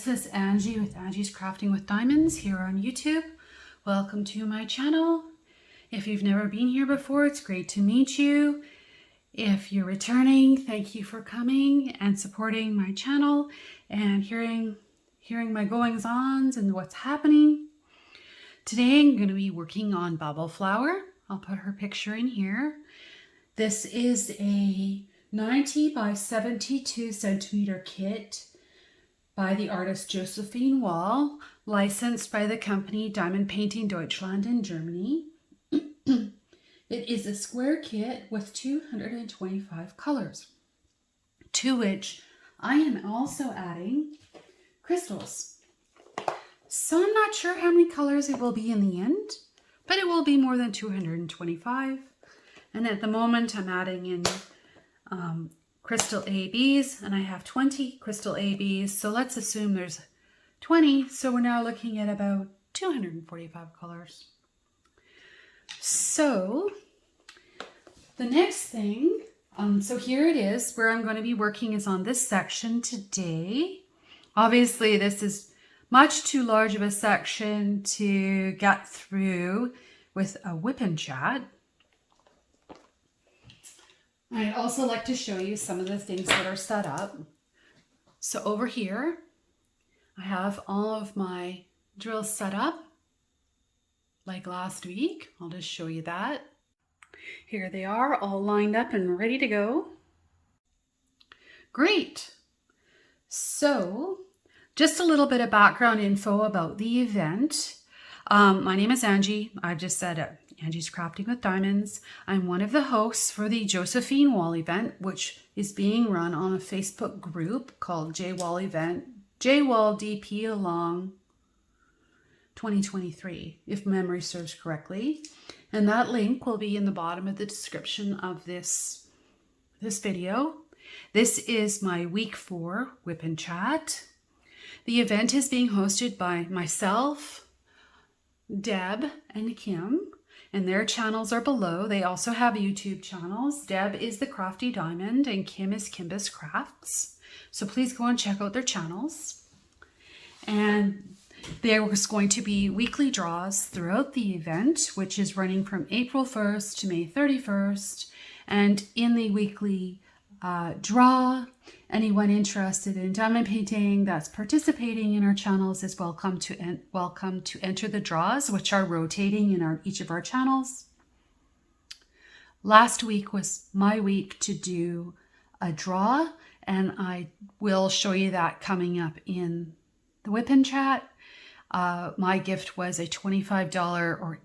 this is Angie with Angie's Crafting with Diamonds here on YouTube. Welcome to my channel. If you've never been here before, it's great to meet you. If you're returning, thank you for coming and supporting my channel and hearing my goings-ons and what's happening. Today I'm going to be working on Bubble Flower. I'll put her picture in here. This is a 90 by 72 centimeter kit by the artist Josephine Wall, licensed by the company Diamond Painting Deutschland in Germany. It is a square kit with 225 colors, to which I am also adding crystals. So I'm not sure how many colors it will be in the end, but it will be more than 225. And at the moment I'm adding in crystal ABs, and I have 20 crystal ABs, so let's assume there's 20, so we're now looking at about 245 colors. So the next thing, so here it is, where I'm going to be working is on this section today. Obviously this is much too large of a section to get through with a WIP N Chat. I'd also like to show you some of the things that are set up. So over here, I have all of my drills set up like last week. I'll just show you that. Here they are, all lined up and ready to go. Great. So just a little bit of background info about the event. My name is Angie. I've just said it. Angie's Crafting with Diamonds. I'm one of the hosts for the Josephine Wall Event, which is being run on a Facebook group called J-Wall Event, J-Wall DP along 2023, if memory serves correctly. And that link will be in the bottom of the description of this video. This is my week 4 WIP N Chat. The event is being hosted by myself, Deb and Kim, and their channels are below. They also have YouTube channels. Deb is the Crafty Diamond and Kim is Kimbus Crafts. So please go and check out their channels. And there's going to be weekly draws throughout the event, which is running from April 1st to May 31st. And in the weekly draw, anyone interested in diamond painting that's participating in our channels is welcome to enter the draws, which are rotating in each of our channels. Last week was my week to do a draw, and I will show you that coming up in the WIP N Chat. My gift was a $25,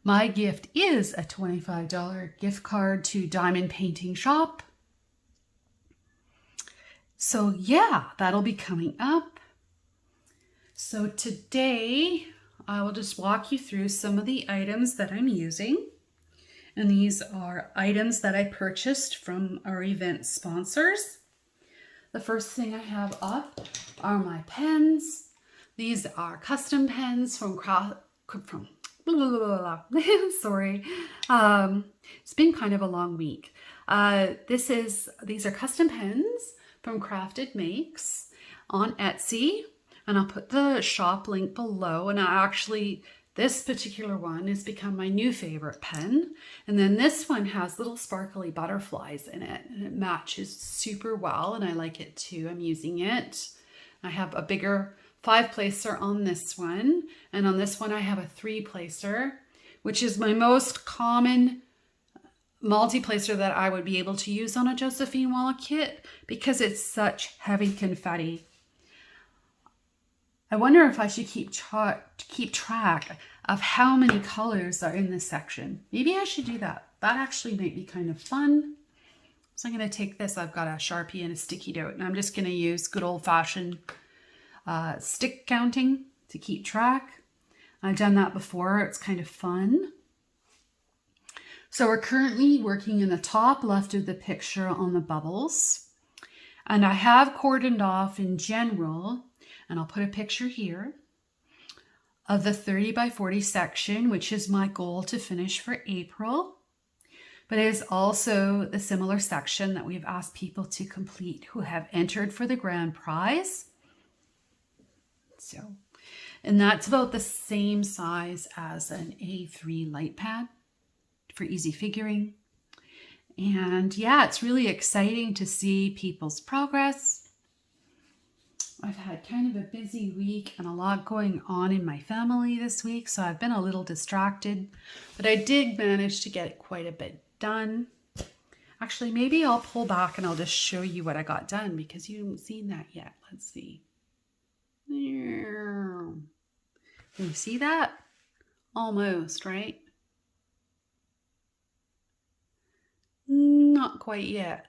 my gift is a $25 gift card to Diamond Painting Shop. So yeah, that'll be coming up. So today I will just walk you through some of the items that I'm using. And these are items that I purchased from our event sponsors. The first thing I have up are my pens. These are custom pens from sorry. It's been kind of a long week. These are custom pens from CraftedMakes on Etsy, and I'll put the shop link below. And this particular one has become my new favorite pen. And then this one has little sparkly butterflies in it, and it matches super well, and I like it too. I'm using it. I have a bigger 5-placer on this one, and on this one I have a 3-placer, which is my most common multi-placer that I would be able to use on a Josephine Wall kit because it's such heavy confetti. I wonder if I should keep track of how many colors are in this section. Maybe I should do that. That actually might be kind of fun. So I'm going to take this. I've got a Sharpie and a sticky note, and I'm just going to use good old-fashioned stick counting to keep track. I've done that before. It's kind of fun. So we're currently working in the top left of the picture on the bubbles. And I have cordoned off in general, and I'll put a picture here, of the 30 by 40 section, which is my goal to finish for April. But it is also the similar section that we've asked people to complete who have entered for the grand prize. So, and that's about the same size as an A3 light pad for easy figuring. And yeah, it's really exciting to see people's progress. I've had kind of a busy week and a lot going on in my family this week, so I've been a little distracted, but I did manage to get quite a bit done. Actually, maybe I'll pull back and I'll just show you what I got done because you haven't seen that yet. Let's see. Can you see that? Almost, right? Not quite yet.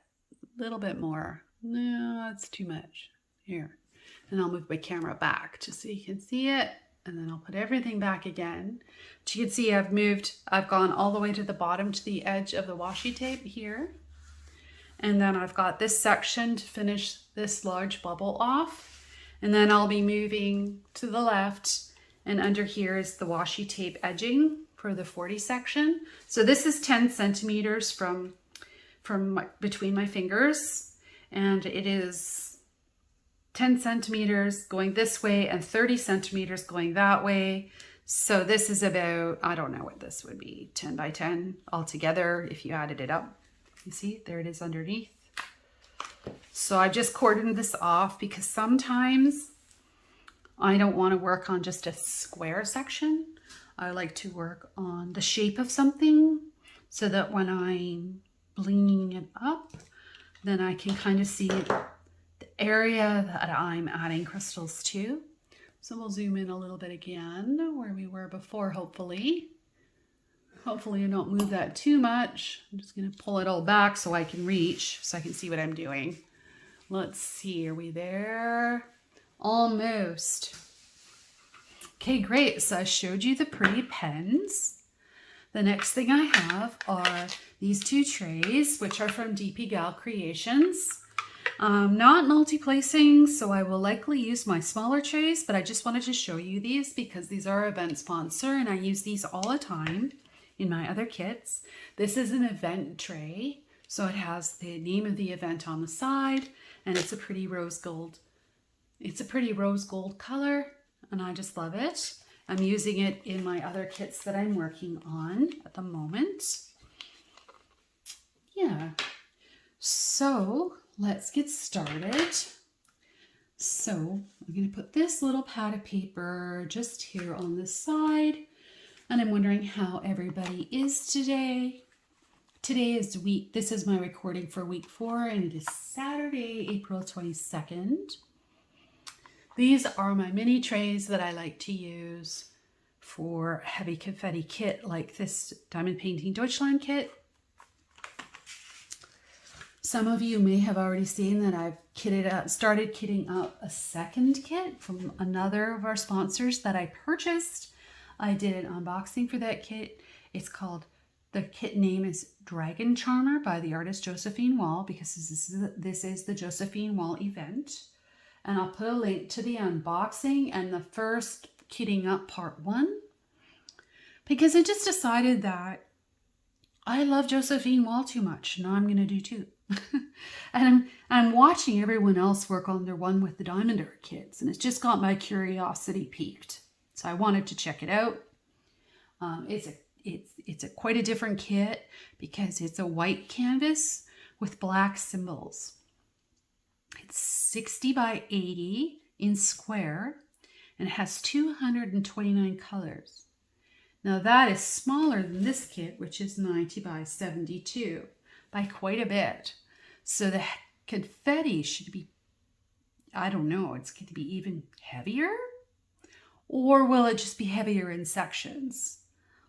A little bit more. No, that's too much. Here. And I'll move my camera back just so you can see it. And then I'll put everything back again. But you can see I've gone all the way to the bottom to the edge of the washi tape here. And then I've got this section to finish this large bubble off. And then I'll be moving to the left. And under here is the washi tape edging for the 40 section. So this is 10 centimeters from between my fingers, and it is 10 centimeters going this way and 30 centimeters going that way. So this is about, I don't know what this would be, 10 by 10 altogether if you added it up. You see, there it is underneath. So I just cordoned this off because sometimes I don't want to work on just a square section. I like to work on the shape of something so that when I'm blinging it up, then I can kind of see the area that I'm adding crystals to. So we'll zoom in a little bit again where we were before, hopefully. Hopefully I don't move that too much. I'm just going to pull it all back so I can reach, so I can see what I'm doing. Let's see, are we there? Almost. Okay, great. So I showed you the pretty pens. The next thing I have are these two trays, which are from DpGalCreations. Not multi-placing, so I will likely use my smaller trays, but I just wanted to show you these because these are event sponsor and I use these all the time in my other kits. This is an event tray, so it has the name of the event on the side, and it's a pretty rose gold. It's a pretty rose gold color, and I just love it. I'm using it in my other kits that I'm working on at the moment. Yeah, so let's get started. So I'm going to put this little pad of paper just here on this side, and I'm wondering how everybody is today. Today is this is my recording for week 4, and it is Saturday, April 22nd. These are my mini trays that I like to use for heavy confetti kit like this Diamond Painting Deutschland kit. Some of you may have already seen that I've started kitting up a second kit from another of our sponsors that I purchased. I did an unboxing for that kit. It's called, the kit name is Dragon Charmer by the artist Josephine Wall, because this is the Josephine Wall Event. And I'll put a link to the unboxing and the first kitting up part 1, because I just decided that I love Josephine Wall too much. Now I'm going to do 2. And I'm watching everyone else work on their one with the Diamond Art kits, and it's just got my curiosity piqued. So I wanted to check it out. It's quite a different kit because it's a white canvas with black symbols. It's 60 by 80 in square, and it has 229 colors. Now that is smaller than this kit, which is 90 by 72 by quite a bit. So the confetti should be, I don't know, it's going to be even heavier? Or will it just be heavier in sections?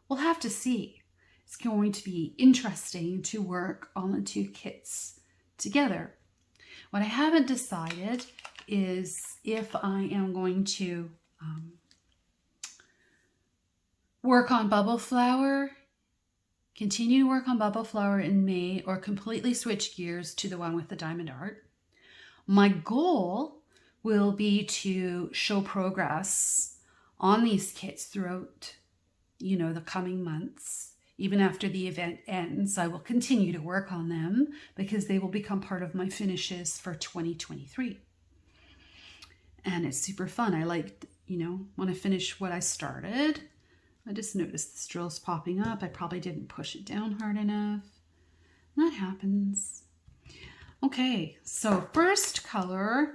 We'll have to see. It's going to be interesting to work on the 2 kits together. What I haven't decided is if I am going to work on bubble flower, continue to work on bubble flower in May, or completely switch gears to the one with the diamond art. My goal will be to show progress on these kits throughout, the coming months. Even after the event ends, I will continue to work on them because they will become part of my finishes for 2023. And it's super fun. I like, you know, want to finish what I started. I just noticed this drill's popping up. I probably didn't push it down hard enough. That happens. Okay, so first color.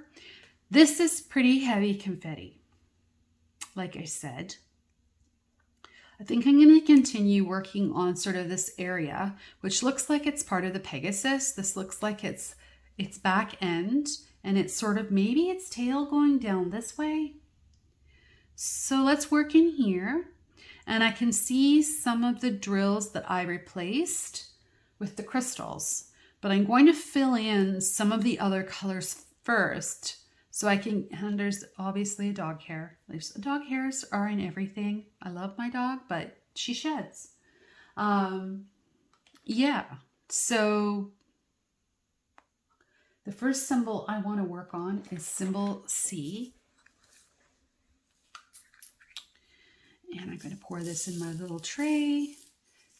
This is pretty heavy confetti. Like I said, I think I'm going to continue working on sort of this area, which looks like it's part of the Pegasus. This looks like it's back end, and it's sort of maybe its tail going down this way. So let's work in here, and I can see some of the drills that I replaced with the crystals, but I'm going to fill in some of the other colors first. So I can, and there's obviously a dog hair. Dog hairs are in everything. I love my dog, but she sheds. Yeah, so the first symbol I want to work on is symbol C. And I'm going to pour this in my little tray.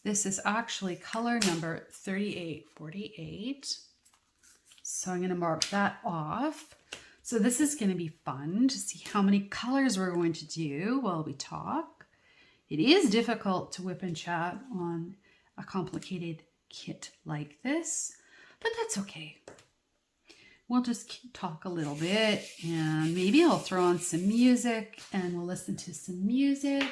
This is actually color number 3848. So I'm going to mark that off. So this is going to be fun to see how many colors we're going to do while we talk. It is difficult to whip and chat on a complicated kit like this, but that's okay. We'll just talk a little bit, and maybe I'll throw on some music and we'll listen to some music,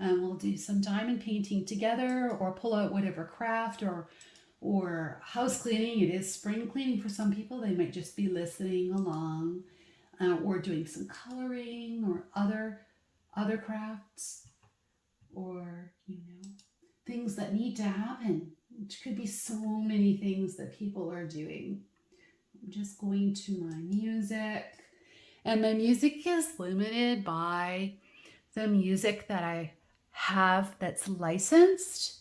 and we'll do some diamond painting together, or pull out whatever craft or house cleaning. It is spring cleaning for some people. They might just be listening along, or doing some coloring or other crafts, or, you know, things that need to happen, which could be so many things that people are doing. I'm just going to my music, and my music is limited by the music that I have that's licensed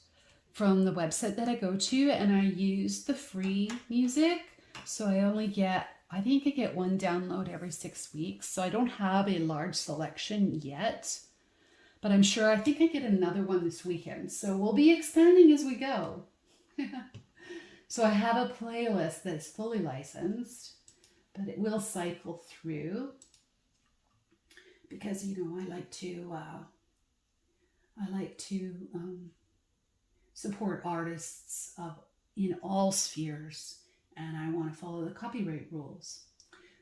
from the website that I go to, and I use the free music. So I only get, I think I get one download every 6 weeks. So I don't have a large selection yet, but I'm sure, I think I get another one this weekend. So we'll be expanding as we go. So I have a playlist that's fully licensed, but it will cycle through because, you know, I like to support artists in all spheres, and I want to follow the copyright rules.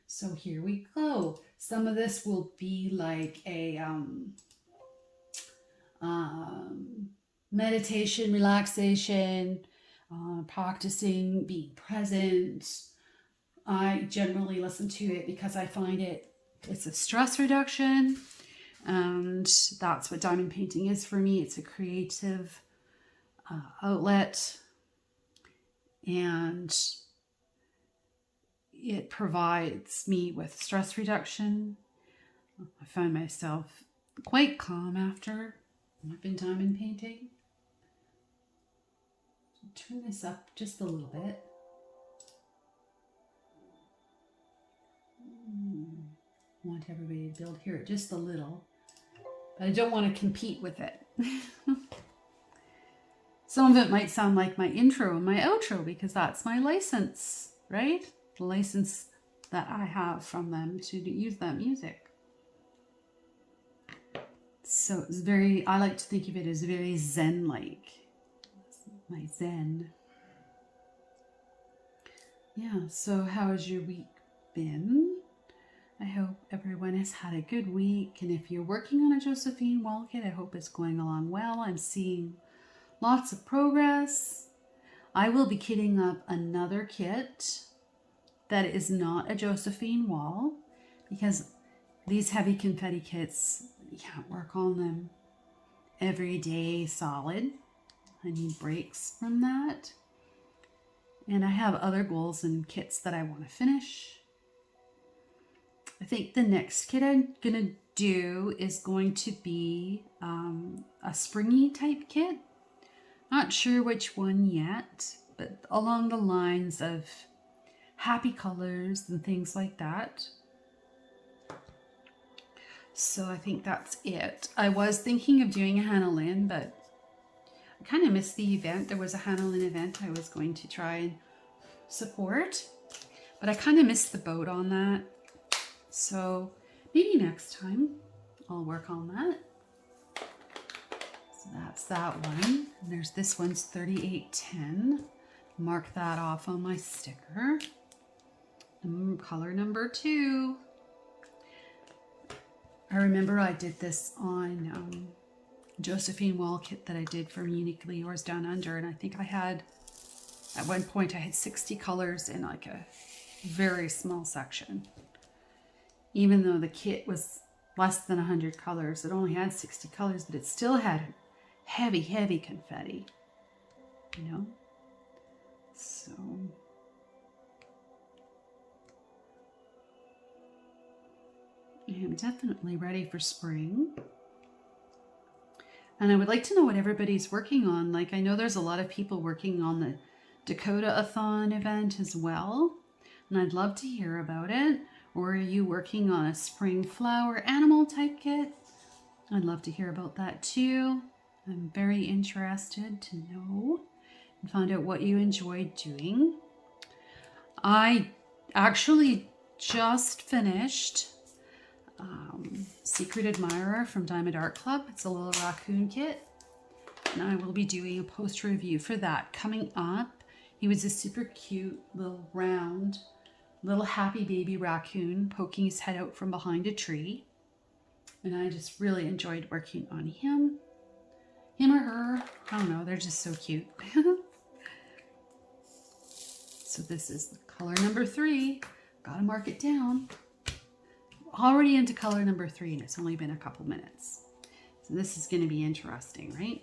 So here we go. Some of this will be like a meditation, relaxation, practicing being present. I generally listen to it because I find it's a stress reduction, and that's what diamond painting is for me. It's a creative outlet, and it provides me with stress reduction. I find myself quite calm after I've been diamond painting. Turn this up just a little bit. I want everybody to be able to hear it just a little, but I don't want to compete with it. Some of it might sound like my intro and my outro because that's my license, right? The license that I have from them to use that music. So it's very, I like to think of it as very Zen-like. My Zen. Yeah, so how has your week been? I hope everyone has had a good week, and if you're working on a Josephine Wall kit, I hope it's going along well. I'm seeing lots of progress. I will be kitting up another kit that is not a Josephine Wall, because these heavy confetti kits, you can't work on them every day solid. I need breaks from that. And I have other goals and kits that I want to finish. I think the next kit I'm going to do is going to be a springy type kit. Not sure which one yet, but along the lines of happy colors and things like that. So I think that's it. I was thinking of doing a Hannah Lynn, but I kind of missed the event. There was a Hannah Lynn event I was going to try and support, but I kind of missed the boat on that. So maybe next time I'll work on that. So that's that one. And there's this one's 3810. Mark that off on my sticker. Color number 2. I remember I did this on Josephine Wall kit that I did from Uniquely Yours Down Under, and I think I had, at one point I had 60 colors in like a very small section. Even though the kit was less than 100 colors, it only had 60 colors, but it still had heavy, heavy confetti, you know? So I am definitely ready for spring. And I would like to know what everybody's working on. Like, I know there's a lot of people working on the Dakota-a-thon event as well, and I'd love to hear about it. Or are you working on a spring flower animal type kit? I'd love to hear about that too. I'm very interested to know and find out what you enjoyed doing. I actually just finished Secret Admirer from Diamond Art Club. It's a little raccoon kit, and I will be doing a post review for that coming up. He was a super cute little round little happy baby raccoon poking his head out from behind a tree, and I just really enjoyed working on him or her, I don't know, they're just so cute. So this is the color number 3. Gotta mark it down. Already into color number 3, and it's only been a couple minutes. So this is going to be interesting, right?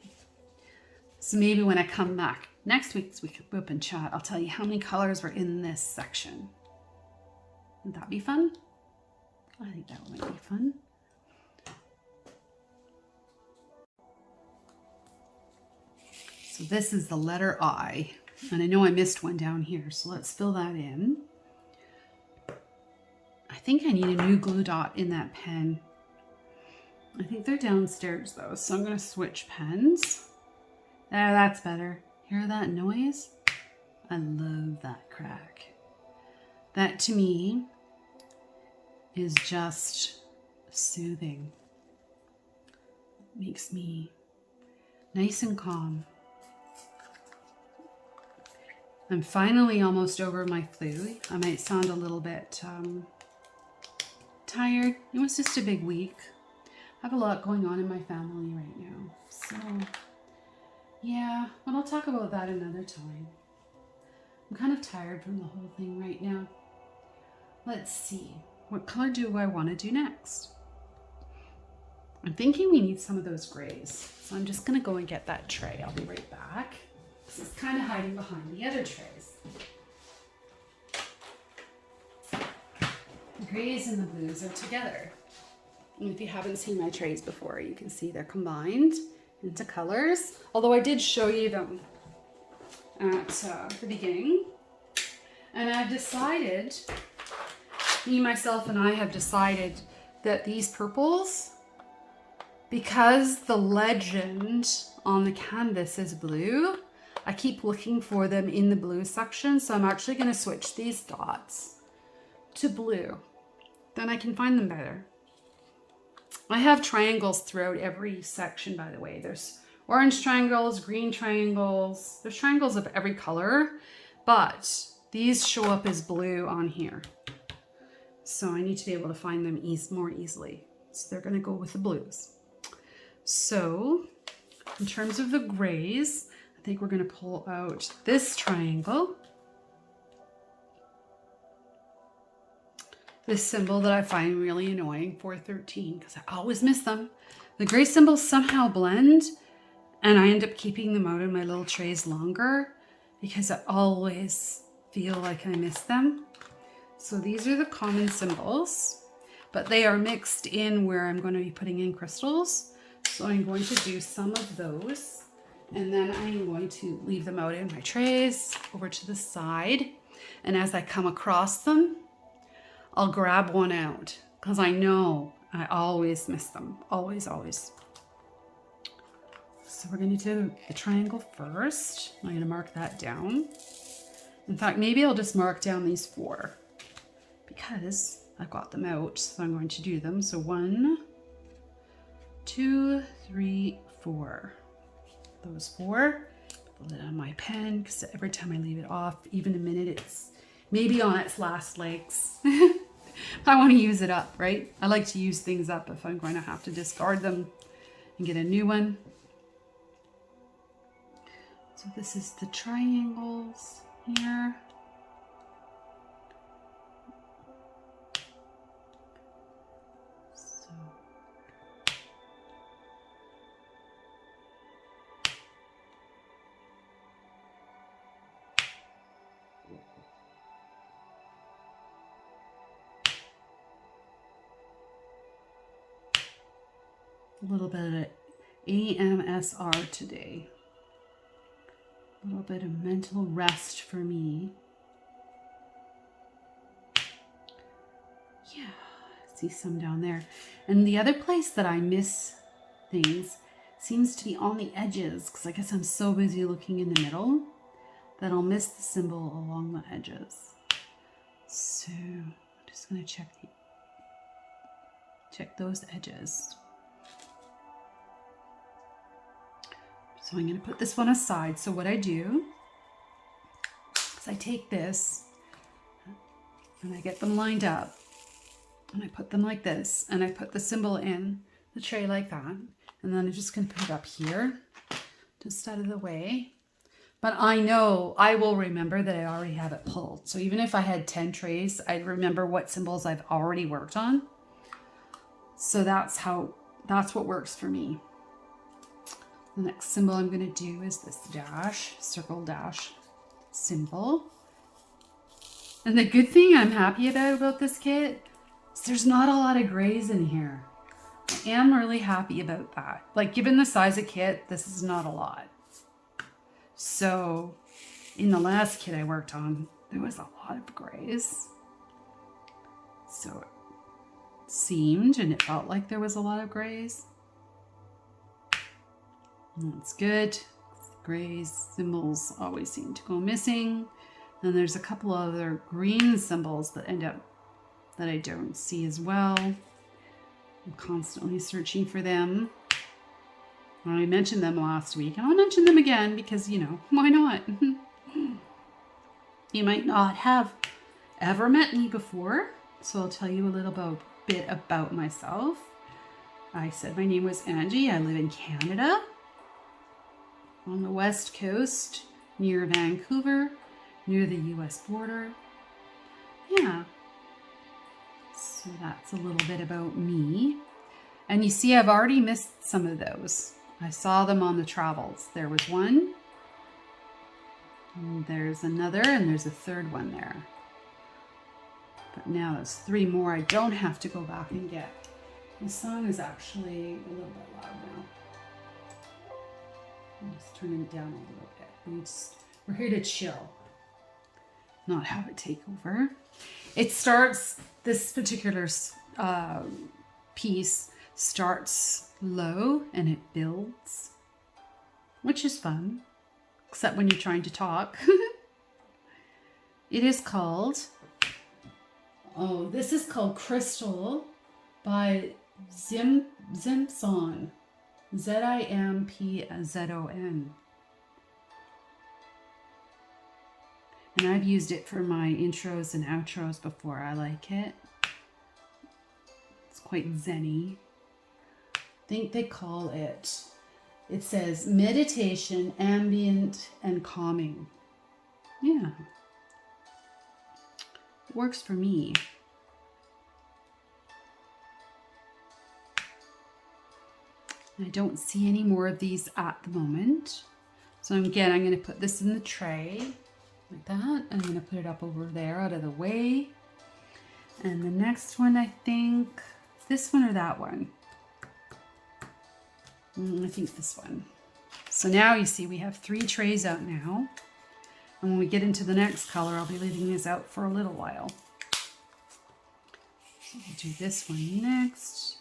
So maybe when I come back next week's WIP N Chat, I'll tell you how many colors were in this section. Would that be fun? I think that might be fun. So this is the letter I, and I know I missed one down here, so let's fill that in. I think I need a new glue dot in that pen. I think they're downstairs though, so I'm going to switch pens. There, that's better. Hear that noise? I love that crack. That to me is just soothing. It makes me nice and calm. I'm finally almost over my flu. I might sound a little bit tired. It was just a big week. I have a lot going on in my family right now. So yeah, but I'll talk about that another time. I'm kind of tired from the whole thing right now. Let's see. What color do I want to do next? I'm thinking we need some of those grays. So I'm just going to go and get that tray. I'll be right back. This is kind of hiding behind the other trays. The grays and the blues are together. And if you haven't seen my trays before, you can see they're combined into colors. Although I did show you them at the beginning. And I've decided, myself and I have decided that these purples, because the legend on the canvas is blue, I keep looking for them in the blue section. So I'm actually going to switch these dots to blue. Then I can find them better. I have triangles throughout every section, by the way. There's orange triangles, green triangles. There's triangles of every color, but these show up as blue on here. So I need to be able to find them more easily. So they're going to go with the blues. So in terms of the grays, I think we're going to pull out this triangle. This symbol that I find really annoying, 413, because I always miss them. The gray symbols somehow blend, and I end up keeping them out in my little trays longer because I always feel like I miss them. So these are the common symbols, but they are mixed in where I'm going to be putting in crystals. So I'm going to do some of those, and then I'm going to leave them out in my trays over to the side. And as I come across them, I'll grab one out because I know I always miss them. Always, always. So we're going to do the triangle first. I'm going to mark that down. In fact, maybe I'll just mark down these 4 because I've got them out. So I'm going to do them. So 1, 2, 3, 4. Those 4. Put it on my pen because every time I leave it off, even a minute, it's maybe on its last legs. I want to use it up, right? I like to use things up if I'm going to have to discard them and get a new one. So this is the triangles here. So a little bit of AMSR today. A little bit of mental rest for me. Yeah, I see some down there. And the other place that I miss things seems to be on the edges, because I guess I'm so busy looking in the middle that I'll miss the symbol along the edges. So I'm just going to check those edges. So I'm going to put this one aside. So what I do is I take this and I get them lined up and I put them like this and I put the symbol in the tray like that. And then I'm just going to put it up here, just out of the way. But I know I will remember that I already have it pulled. So even if I had 10 trays, I'd remember what symbols I've already worked on. So that's what works for me. The next symbol I'm going to do is this dash, circle dash symbol. And the good thing I'm happy about this kit is there's not a lot of grays in here. I am really happy about that. Like, given the size of kit, this is not a lot. So in the last kit I worked on, there was a lot of grays. So it seemed and it felt like there was a lot of grays. That's good. Grays symbols always seem to go missing. And there's a couple other green symbols that end up that I don't see as well. I'm constantly searching for them. I mentioned them last week, and I'll mention them again because, you know, why not? You might not have ever met me before, so I'll tell you a little bit about myself. I said my name was Angie. I live in Canada, on the west coast, near Vancouver, near the US border. Yeah. So that's a little bit about me. And you see, I've already missed some of those. I saw them on the travels. There was one, and there's another, and there's a third one there. But now there's 3 more I don't have to go back and get. The song is actually a little bit loud now. I'm just turning it down a little bit. We're here to chill, not have it take over. It starts, this particular piece starts low and it builds, which is fun, except when you're trying to talk. It is called, this is called Crystal by Zimpzon. Zimpzon. And I've used it for my intros and outros before. I like it. It's quite zen-y. I think they call it, it says meditation, ambient, and calming. Yeah. It works for me. I don't see any more of these at the moment. So again, I'm going to put this in the tray like that. I'm going to put it up over there out of the way. And the next one, I think, this one or that one? I think this one. So now you see we have 3 trays out now. And when we get into the next color, I'll be leaving this out for a little while. So we'll do this one next.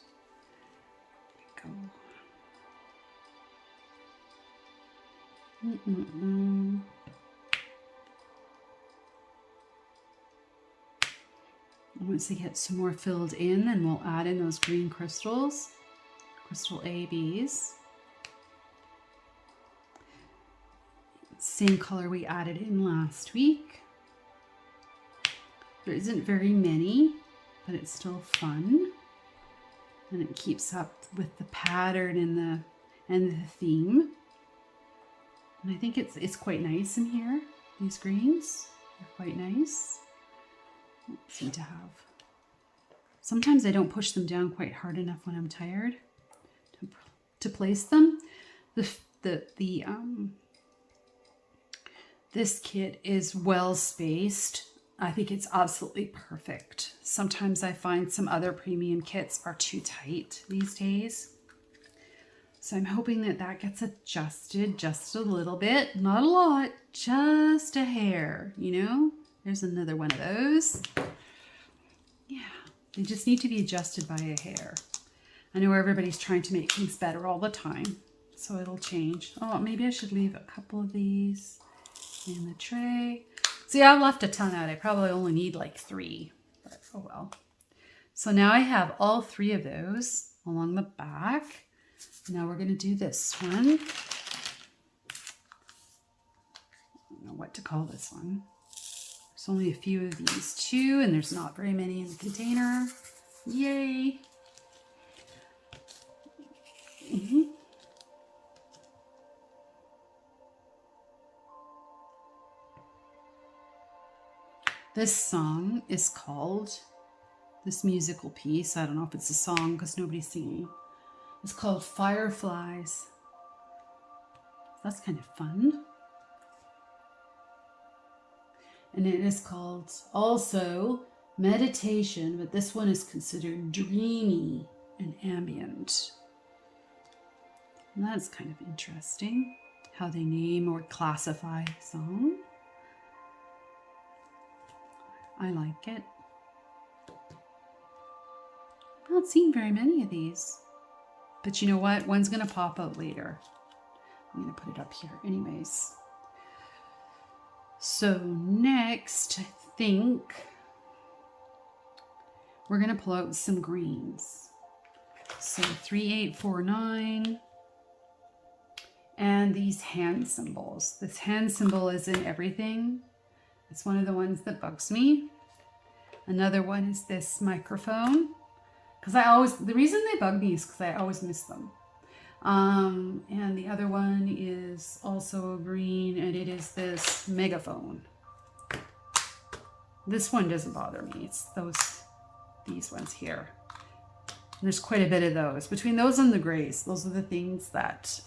There we go. Once they get some more filled in, then we'll add in those green crystals. crystal ABs. Same color we added in last week. There isn't very many, but it's still fun. And it keeps up with the pattern and the theme. And I think it's quite nice in here. These greens are quite nice. Seem to have. Sometimes I don't push them down quite hard enough when I'm tired to place them. This kit is well spaced. I think it's absolutely perfect. Sometimes I find some other premium kits are too tight these days. So I'm hoping that that gets adjusted just a little bit. Not a lot, just a hair, you know? There's another one of those. Yeah, they just need to be adjusted by a hair. I know everybody's trying to make things better all the time, so it'll change. Oh, maybe I should leave a couple of these in the tray. See, I've left a ton out. I probably only need like 3, but oh well. So now I have all 3 of those along the back. Now we're going to do this one. I don't know what to call this one. There's only a few of these too, and there's not very many in the container. Yay! This song is called, this musical piece, I don't know if it's a song because nobody's singing. It's called Fireflies. That's kind of fun. And it is called also Meditation, but this one is considered dreamy and ambient. And that's kind of interesting how they name or classify a song. I like it. I'm not seeing very many of these. But you know what? One's going to pop out later. I'm going to put it up here anyways. So next, I think we're going to pull out some greens. So 3849. And these hand symbols. This hand symbol is in everything. It's one of the ones that bugs me. Another one is this microphone. Because the reason they bug me is because I always miss them. And the other one is also green, and it is this megaphone. This one doesn't bother me. It's these ones here. And there's quite a bit of those. Between those and the grays, those are the things that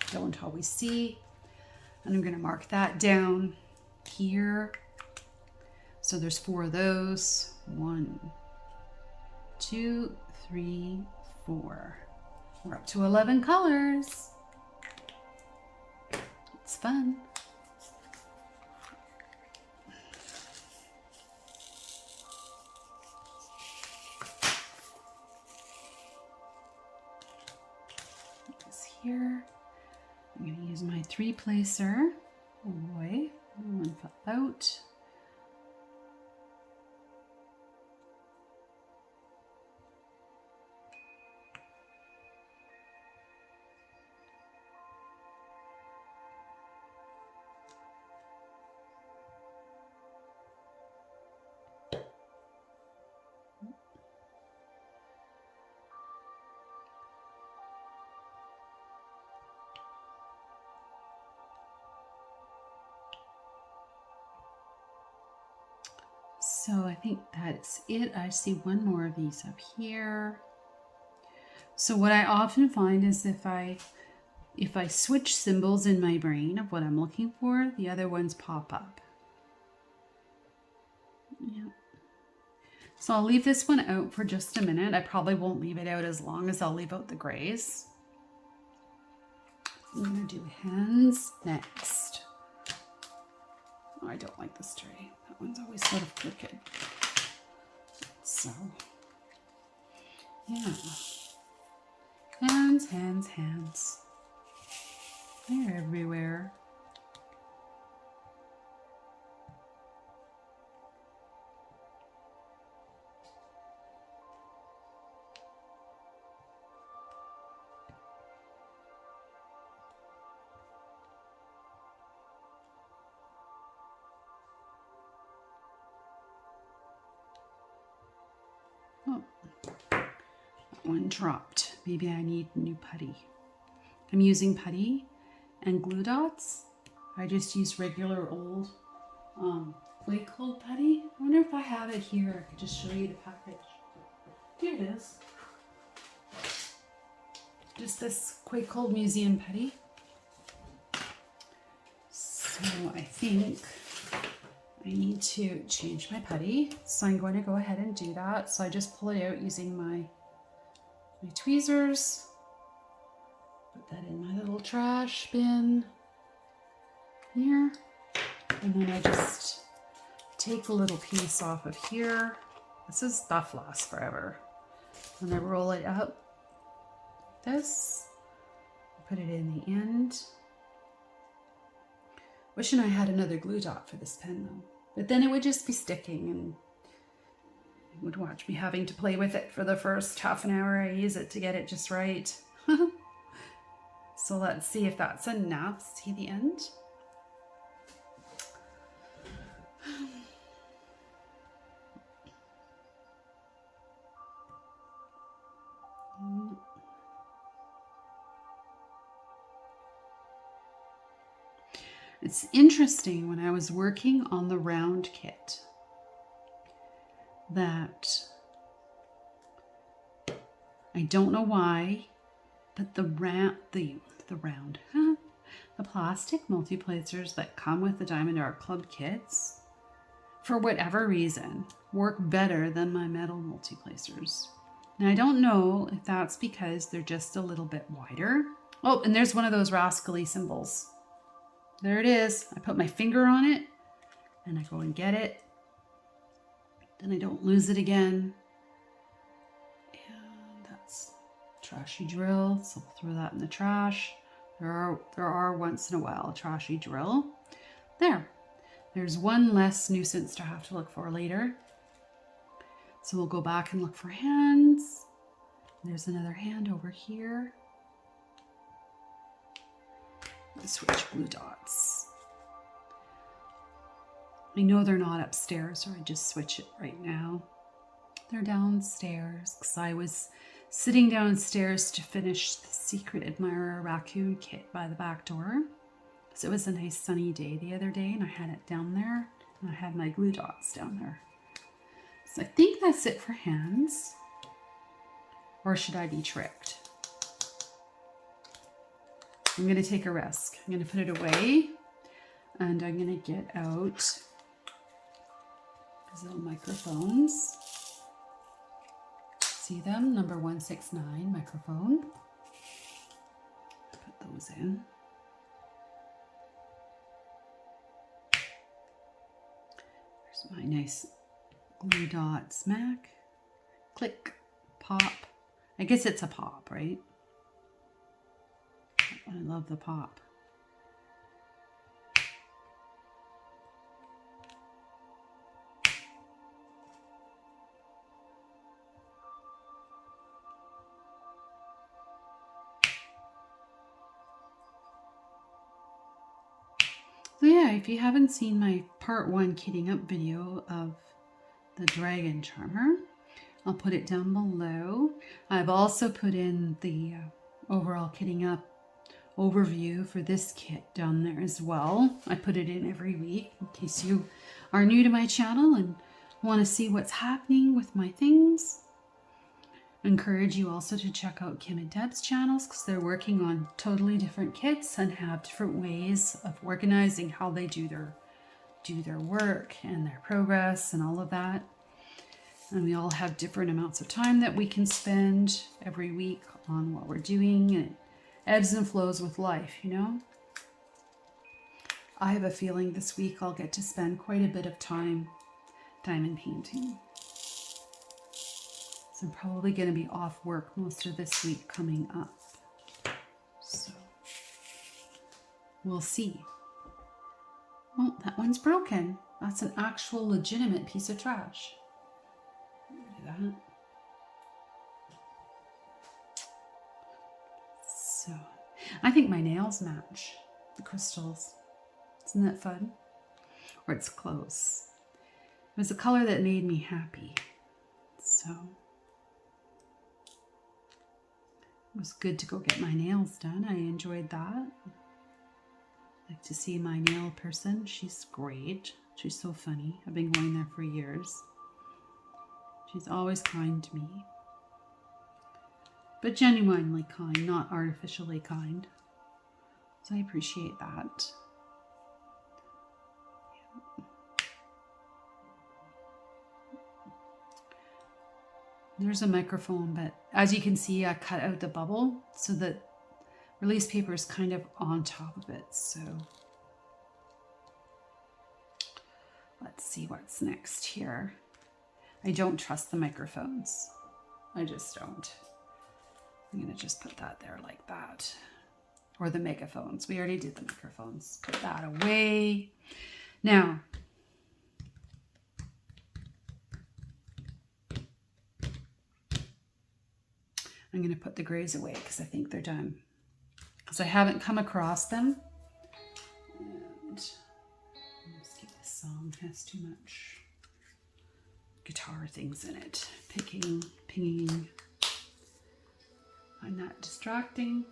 I don't always see. And I'm going to mark that down here. So there's 4 of those. 1, 2, 3, 4. We're up to 11 colors. It's fun. Put this here. I'm going to use my 3-placer. Oh boy, one fell out. So I think that's it. I see one more of these up here. So what I often find is if I switch symbols in my brain of what I'm looking for, the other ones pop up. Yeah. So I'll leave this one out for just a minute. I probably won't leave it out as long as I'll leave out the grays. I'm going to do hands next. Oh, I don't like this tray. That one's always sort of crooked. So, yeah. Hands, hands, hands. They're everywhere. one dropped. Maybe I need new putty. I'm using putty and glue dots. I just use regular old Quake Cold putty. I wonder if I have it here. I could just show you the package. Here it is. Just this Quake Cold Museum putty. So I think I need to change my putty. So I'm going to go ahead and do that. So I just pull it out using my tweezers. Put that in my little trash bin here. And then I just take a little piece off of here. This stuff lasts forever. And I roll it up like this. Put it in the end. Wishing I had another glue dot for this pen though. But then it would just be sticking and you would watch me having to play with it for the first half an hour I use it to get it just right. So let's see if that's enough. See the end? It's interesting when I was working on the round kit that I don't know why, but the plastic multiplacers that come with the Diamond Art Club kits, for whatever reason, work better than my metal multiplacers. And I don't know if that's because they're just a little bit wider. Oh, and there's one of those rascally symbols. There it is. I put my finger on it and I go and get it. Then I don't lose it again. And that's trashy drill. So we'll throw that in the trash. There are once in a while a trashy drill. There's one less nuisance to have to look for later. So we'll go back and look for hands. There's another hand over here. Switch glue dots. I know they're not upstairs, or I just switch it right now. They're downstairs because I was sitting downstairs to finish the Secret Admirer raccoon kit by the back door. So it was a nice sunny day the other day and I had it down there and I had my glue dots down there. So I think that's it for hands. Or should I be tricked? I'm going to take a risk. I'm going to put it away and I'm going to get out these little microphones. See them? Number 169 microphone. Put those in. There's my nice glue dot smack. Click. Pop. I guess it's a pop, right? I love the pop. So yeah, if you haven't seen my part 1 kitting up video of the Dragon Charmer, I'll put it down below. I've also put in the overall kitting up overview for this kit down there as well. I put it in every week in case you are new to my channel and want to see what's happening with my things. I encourage you also to check out Kim and Deb's channels because they're working on totally different kits and have different ways of organizing how they do their work and their progress and all of that. And we all have different amounts of time that we can spend every week on what we're doing, and it ebbs and flows with life, you know. I have a feeling this week I'll get to spend quite a bit of time diamond painting. So I'm probably going to be off work most of this week coming up. So we'll see. Well, that one's broken. That's an actual legitimate piece of trash. Do that. So I think my nails match the crystals. Isn't that fun? Or it's close. It was a color that made me happy. So was good to go get my nails done. I enjoyed that. Like to see my nail person. She's great. She's so funny. I've been going there for years. She's always kind to me. But genuinely kind, not artificially kind. So I appreciate that. There's a microphone, but as you can see, I cut out the bubble so that release paper is kind of on top of it. So let's see what's next here. I don't trust the microphones. I just don't. I'm gonna just put that there like that. Or the megaphones. We already did the microphones. Put that away. Now, I'm going to put the grays away because I think they're done. Because I haven't come across them. And let's keep this song. It has too much guitar things in it. Picking, pinging. Find that distracting.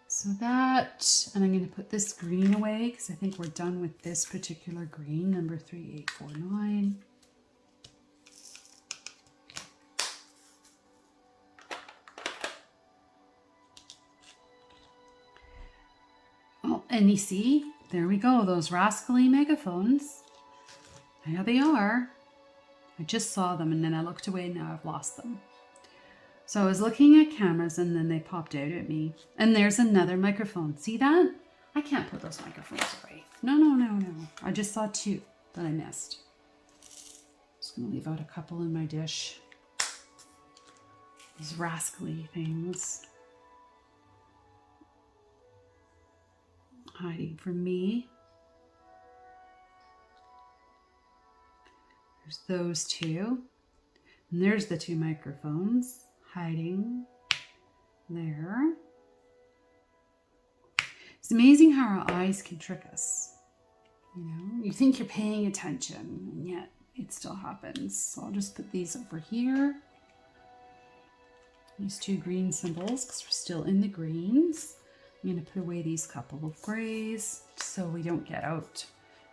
So that, and I'm going to put this green away because I think we're done with this particular green, number 3849. Oh, and you see, there we go, those rascally megaphones. There they are. I just saw them and then I looked away and now I've lost them. So I was looking at cameras and then they popped out at me. And there's another microphone. See that? I can't put those microphones away. No. I just saw two that I missed. Just gonna leave out a couple in my dish. These rascally things. Hiding from me. There's those two. And there's the two microphones hiding there. It's amazing how our eyes can trick us. You know, you think you're paying attention and yet it still happens. So I'll just put these over here. These two green symbols because we're still in the greens. I'm going to put away these couple of grays so we don't get out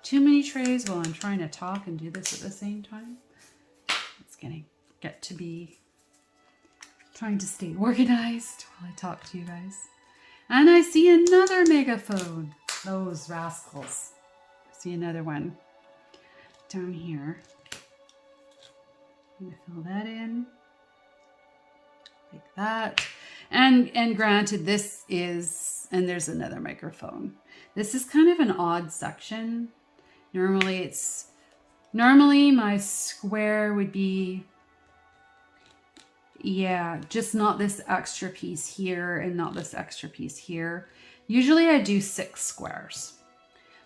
too many trays while I'm trying to talk and do this at the same time. It's going to get to be trying to stay organized while I talk to you guys. And I see another megaphone. Those rascals. I see another one down here. I'm going to fill that in like that. And granted, this is, and there's another microphone. This is kind of an odd section. Normally my square would be, yeah, just not this extra piece here and not this extra piece here. Usually I do 6 squares,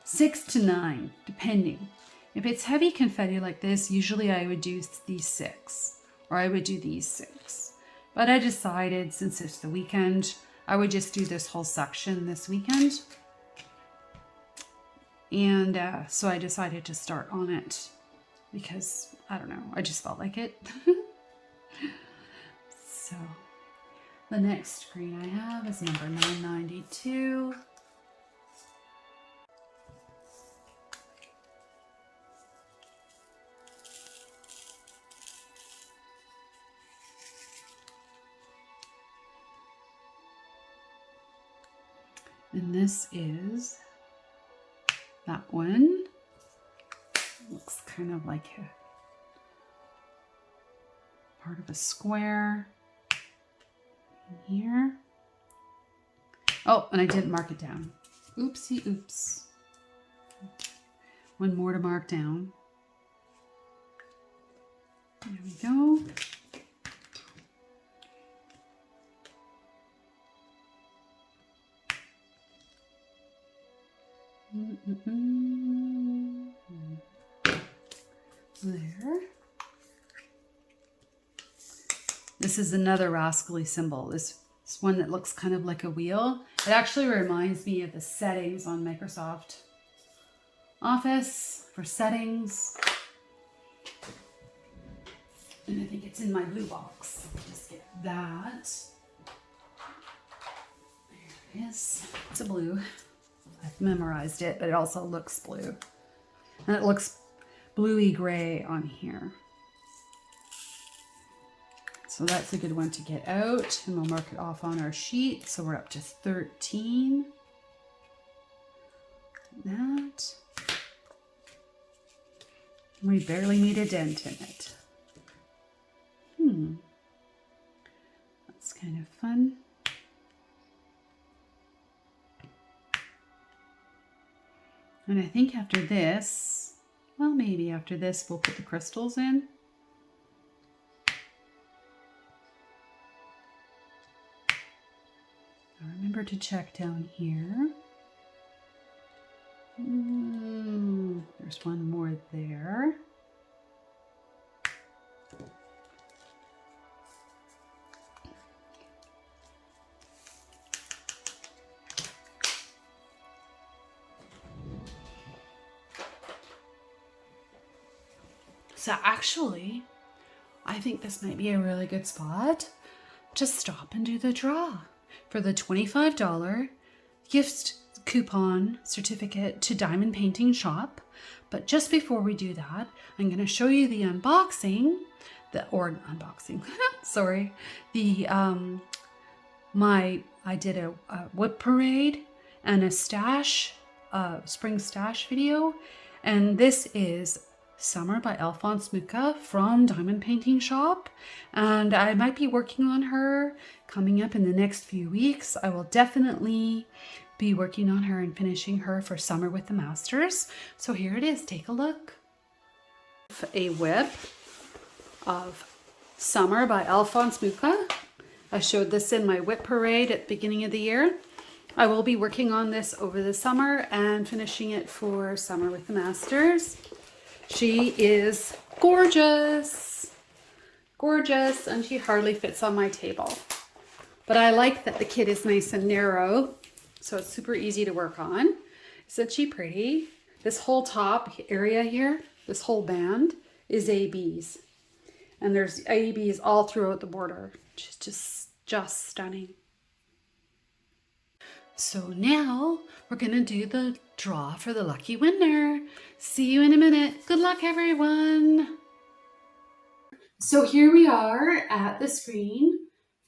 6 to 9, depending. If it's heavy confetti like this, usually I would do these 6, or I would do these 6. But I decided, since it's the weekend, I would just do this whole section this weekend. And so I decided to start on it because, I don't know, I just felt like it. So the next screen I have is number 992. And this is that one. Looks kind of like a part of a square in here. Oh, and I didn't mark it down. Oopsie oops. One more to mark down. There we go. There. This is another rascally symbol. This one that looks kind of like a wheel. It actually reminds me of the settings on Microsoft Office for settings. And I think it's in my blue box. Just get that. There it is. It's a blue. I've memorized it, but it also looks blue. And it looks bluey gray on here. So that's a good one to get out, and we'll mark it off on our sheet. So we're up to 13. That. We barely made a dent in it. That's kind of fun. And I think after this, well, maybe after this, we'll put the crystals in. Now remember to check down here. There's one more there. So actually, I think this might be a really good spot to stop and do the draw for the $25 gift coupon certificate to Diamond Painting Shop. But just before we do that, I'm going to show you the unboxing, sorry, I did a WIP parade and a spring stash video, and this is Summer by Alphonse Mucha from Diamond Painting Shop, and I might be working on her coming up in the next few weeks. I will definitely be working on her and finishing her for Summer with the Masters. So here it is, take a look. A WIP of Summer by Alphonse Mucha. I showed this in my WIP parade at the beginning of the year. I will be working on this over the summer and finishing it for Summer with the Masters. She is gorgeous, gorgeous, and she hardly fits on my table. But I like that the kit is nice and narrow, so it's super easy to work on. Isn't she pretty? This whole top area here, this whole band is ABs. And there's ABs all throughout the border. She's just stunning. So now we're going to do the draw for the lucky winner. See you in a minute. Good luck, everyone. So here we are at the screen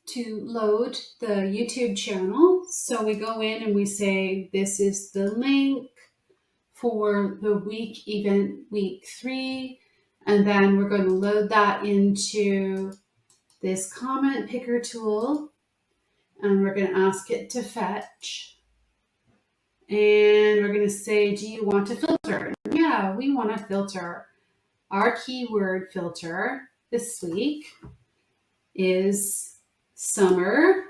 to load the YouTube channel. So we go in and we say, this is the link for the week event week 3. And then we're going to load that into this comment picker tool. And we're going to ask it to fetch. And we're going to say, do you want to filter? Yeah, we want to filter. Our keyword filter this week is summer.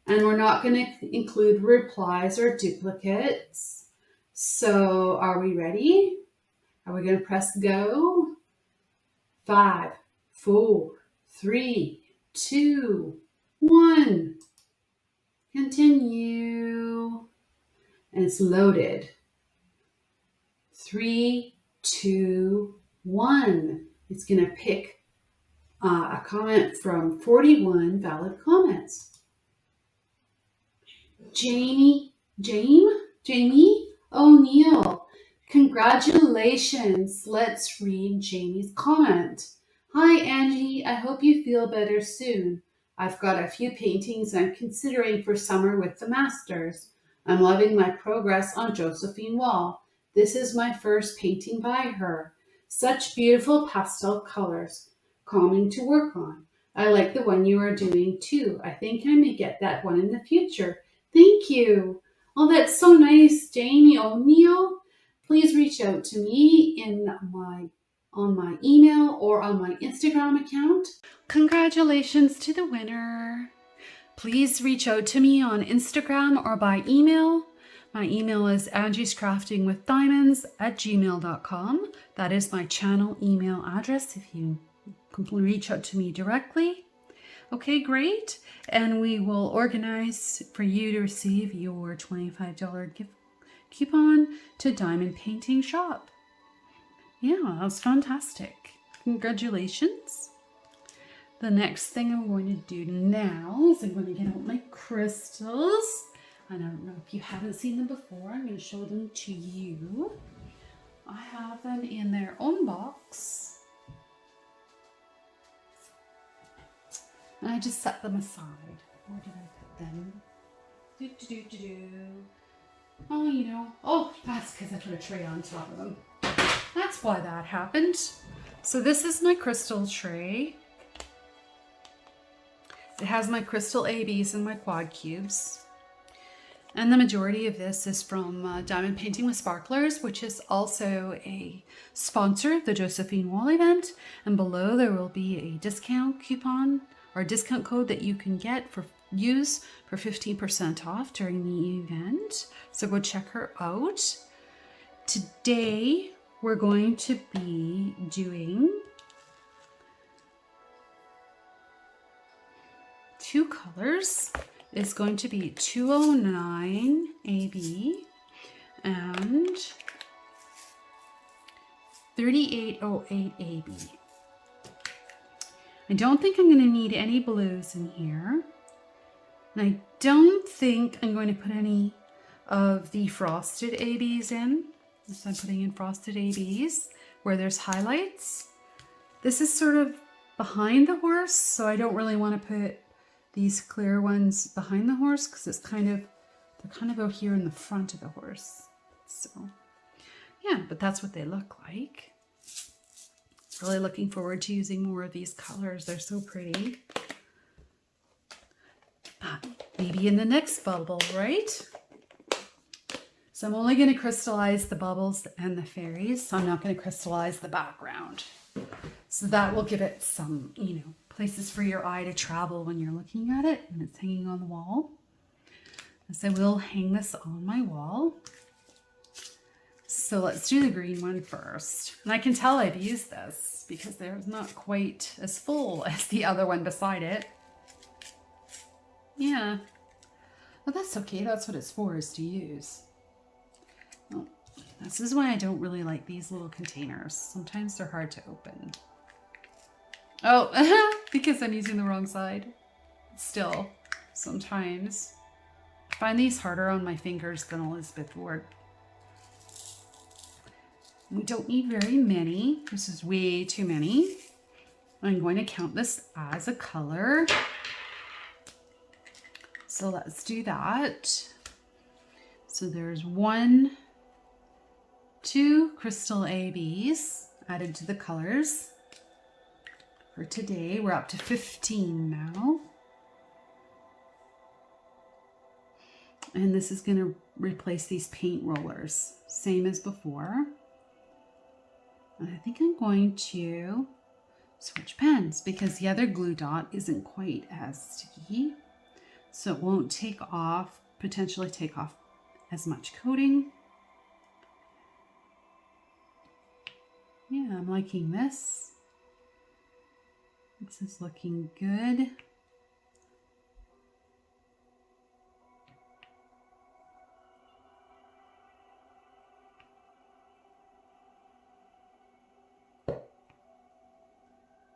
And we're not going to include replies or duplicates. So are we ready? Are we going to press go? 5, 4, 3, 2, 1. Continue. And it's loaded. 3, 2, 1. It's going to pick a comment from 41 valid comments. Jamie O'Neill. Congratulations. Let's read Jamie's comment. Hi, Angie. I hope you feel better soon. I've got a few paintings I'm considering for Summer with the Masters. I'm loving my progress on Josephine Wall. This is my first painting by her. Such beautiful pastel colors, calming to work on. I like the one you are doing too. I think I may get that one in the future. Thank you. Oh, that's so nice, Jamie O'Neill. Please reach out to me on my email or on my Instagram account. Congratulations to the winner. Please reach out to me on Instagram or by email. My email is angiescraftingwithdiamonds@gmail.com. That is my channel email address if you can reach out to me directly. Okay, great. And we will organize for you to receive your $25 gift coupon to Diamond Painting Shop. Yeah, that was fantastic. Congratulations. The next thing I'm going to do now is I'm going to get out my crystals. And I don't know if you haven't seen them before, I'm going to show them to you. I have them in their own box. And I just set them aside. Where did I put them? Oh, you know. Oh, that's because I put a tray on top of them. That's why that happened. So this is my crystal tray. It has my crystal ABs and my quad cubes. And the majority of this is from Diamond Painting with Sparklers, which is also a sponsor of the Josephine Wall Event. And below there will be a discount coupon or a discount code that you can get for use for 15% off during the event. So go check her out. Today we're going to be doing 2 colors. It's going to be 209 AB and 3808 AB. I don't think I'm going to need any blues in here. And I don't think I'm going to put any of the frosted ABs in. So I'm putting in frosted ABs where there's highlights. This is sort of behind the horse, so I don't really want to put these clear ones behind the horse because it's they're kind of out here in the front of the horse. So yeah, but that's what they look like. Really looking forward to using more of these colors. They're so pretty. Maybe in the next bubble, right? So I'm only going to crystallize the bubbles and the fairies. So I'm not going to crystallize the background. So that will give it some, you know, places for your eye to travel when you're looking at it and it's hanging on the wall. So we'll hang this on my wall. So let's do the green one first. And I can tell I've used this because they're not quite as full as the other one beside it. Yeah. Well, that's okay. That's what it's for, is to use. Well, this is why I don't really like these little containers. Sometimes they're hard to open. Oh, because I'm using the wrong side. Still, sometimes. I find these harder on my fingers than Elizabeth Ward. We don't need very many. This is way too many. I'm going to count this as a color. So let's do that. So there's 1, 2 crystal ABs added to the colors. For today, we're up to 15 now. And this is going to replace these paint rollers, same as before. And I think I'm going to switch pens because the other glue dot isn't quite as sticky. So it won't take off, potentially take off as much coating. Yeah, I'm liking this. This is looking good.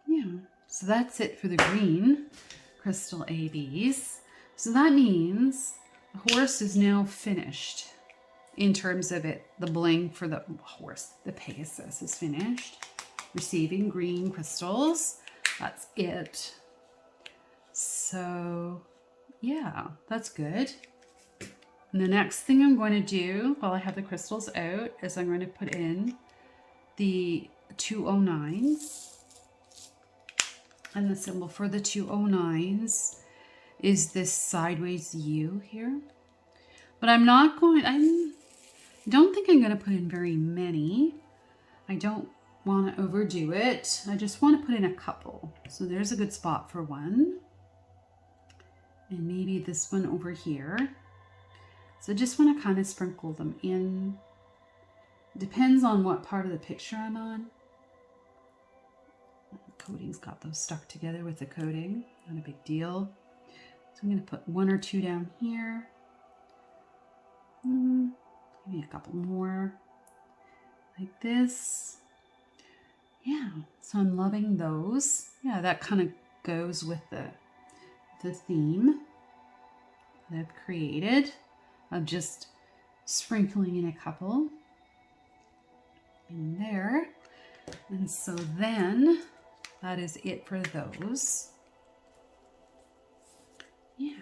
Yeah, so that's it for the green crystal ABs. So that means the horse is now finished in terms of it. The bling for the horse, the Pegasus, is finished. Receiving green crystals. That's it. So yeah, that's good. And the next thing I'm going to do while I have the crystals out is I'm going to put in the 209s. And the symbol for the 209s is this sideways U here. But I don't think I'm going to put in very many. I don't want to overdo it. I just want to put in a couple. So there's a good spot for one. And maybe this one over here. So I just want to kind of sprinkle them in. Depends on what part of the picture I'm on. The coating's got those stuck together with the coating. Not a big deal. So I'm going to put 1 or 2 down here. Maybe a couple more. Like this. Yeah, so I'm loving those. Yeah, that kind of goes with the theme that I've created of just sprinkling in a couple in there. And so then that is it for those. Yeah.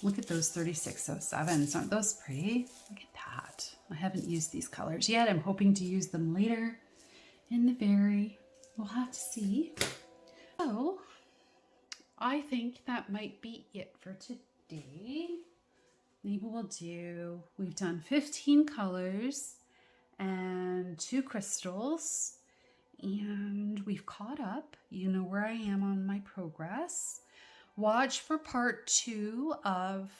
Look at those 3607s. Aren't those pretty? Look at that. I haven't used these colors yet. I'm hoping to use them later in the berry. We'll have to see. So I think that might be it for today. Maybe we've done 15 colors and 2 crystals, and we've caught up. You know where I am on my progress. Watch for part 2 of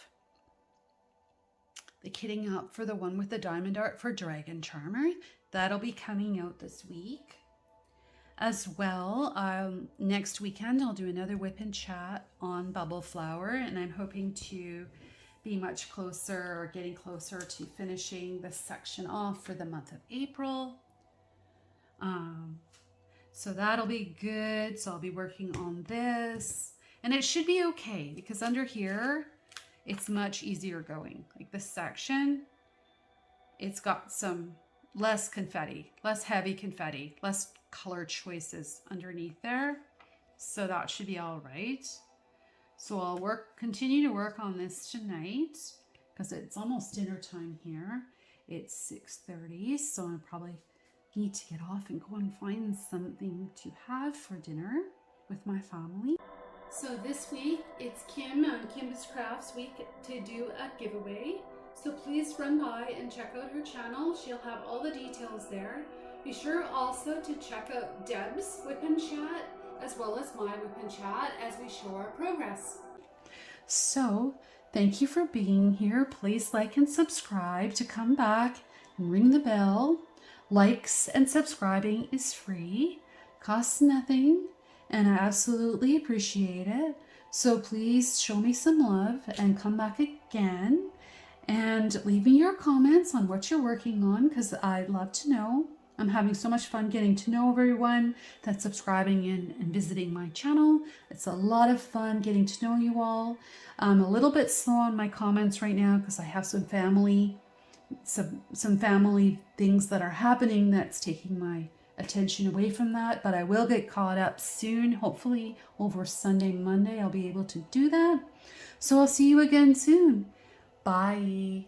the kitting up for the one with the diamond art for Dragon Charmer. That'll be coming out this week. As well, next weekend I'll do another WIP N Chat on Bubble Flower, and I'm hoping to be much closer or getting closer to finishing this section off for the month of April. So that'll be good. So I'll be working on this, and it should be okay because under here it's much easier going. Like this section, it's got some less confetti, less heavy confetti, less color choices underneath there. So that should be all right. So I'll continue to work on this tonight because it's almost dinner time here. It's 6:30, so I probably need to get off and go and find something to have for dinner with my family. So this week it's Kim on Kim's Crafts Week to do a giveaway. So please run by and check out her channel. She'll have all the details there. Be sure also to check out Deb's WIP N Chat as well as my WIP N Chat as we show our progress. So thank you for being here. Please like and subscribe to come back and ring the bell. Likes and subscribing is free, costs nothing, and I absolutely appreciate it. So please show me some love and come back again and leave me your comments on what you're working on because I'd love to know. I'm having so much fun getting to know everyone that's subscribing and visiting my channel. It's a lot of fun getting to know you all. I'm a little bit slow on my comments right now because I have some family things that are happening that's taking my attention away from that, but I will get caught up soon. Hopefully over Sunday, Monday, I'll be able to do that. So I'll see you again soon. Bye.